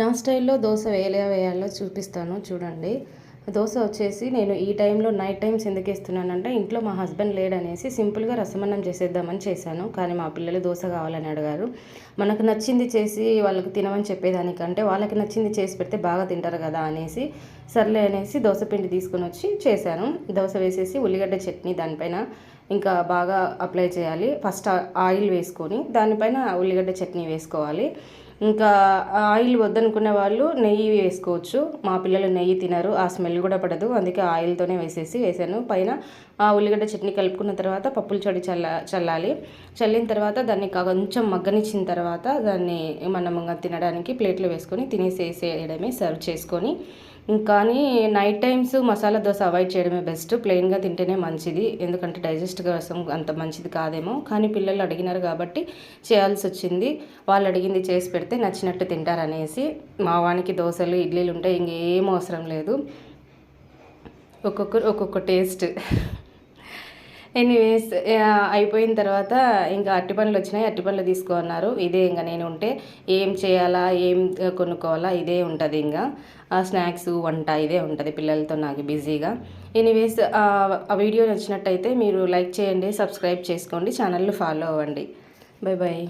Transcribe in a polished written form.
నా స్టైల్లో దోశ ఎలా వేయాలో చూపిస్తాను చూడండి. దోశ వచ్చేసి నేను ఈ టైంలో నైట్ టైమ్స్ ఎందుకు వేస్తున్నానంటే ఇంట్లో మా హస్బెండ్ లేడనేసి సింపుల్గా రసమన్నం చేసేద్దామని చేశాను. కానీ మా పిల్లలు దోశ కావాలని అడిగారు. మనకు నచ్చింది చేసి వాళ్ళకి తినమని చెప్పేదానికంటే వాళ్ళకి నచ్చింది చేసి పెడితే బాగా తింటారు కదా అనేసి సర్లే అనేసి దోశ పిండి తీసుకొని వచ్చి చేశాను. దోశ వేసేసి ఉల్లిగడ్డ చట్నీ దానిపైన ఇంకా బాగా అప్లై చేయాలి. ఫస్ట్ ఆయిల్ వేసుకొని దానిపైన ఉల్లిగడ్డ చట్నీ వేసుకోవాలి. ఇంకా ఆయిల్ వద్దనుకునే వాళ్ళు నెయ్యి వేసుకోవచ్చు. మా పిల్లలు నెయ్యి తినరు, ఆ స్మెల్ కూడా పడదు, అందుకే ఆయిల్తోనే వేసాను. పైన ఆ ఉల్లిగడ్డ చట్నీ కలుపుకున్న తర్వాత పప్పుల పొడి చల్లాలి. చల్లిన తర్వాత దాన్ని కొంచెం మగ్గనిచ్చిన తర్వాత దాన్ని మనం తినడానికి ప్లేట్లో వేసుకొని తినేసేసేయడమే, సర్వ్ చేసుకొని. కానీ night times masala dosa avoid చేయడమే బెస్ట్. ప్లెయిన్గా తింటేనే మంచిది, ఎందుకంటే డైజెస్ట్ కోసం అంత మంచిది కాదేమో. కానీ పిల్లలు అడిగినారు కాబట్టి చేయాల్సి వచ్చింది. వాళ్ళు అడిగింది చేసి పెడితే నచ్చినట్టు తింటారనేసి. మా వానికి దోశలు ఇడ్లీలు ఉంటే ఇంకేం అవసరం లేదు, ఒక్కొక్కరు ఒక్కొక్క టేస్ట్. ఎనీవేస్ అయిపోయిన తర్వాత ఇంకా అరటిపండ్లు వచ్చినాయి, అరటిపండ్లు తీసుకో అన్నారు. ఇదే ఇంకా నేను ఉంటే ఏం చేయాలా, ఏం కొనుక్కోవాలా, ఇదే ఉంటుంది. ఇంకా స్నాక్స్ వంట ఇదే ఉంటుంది పిల్లలతో నాకు బిజీగా. ఎనీవేస్ ఆ వీడియో నచ్చినట్టయితే మీరు లైక్ చేయండి, సబ్స్క్రైబ్ చేసుకోండి, ఛానల్ని ఫాలో అవ్వండి. Bye bye.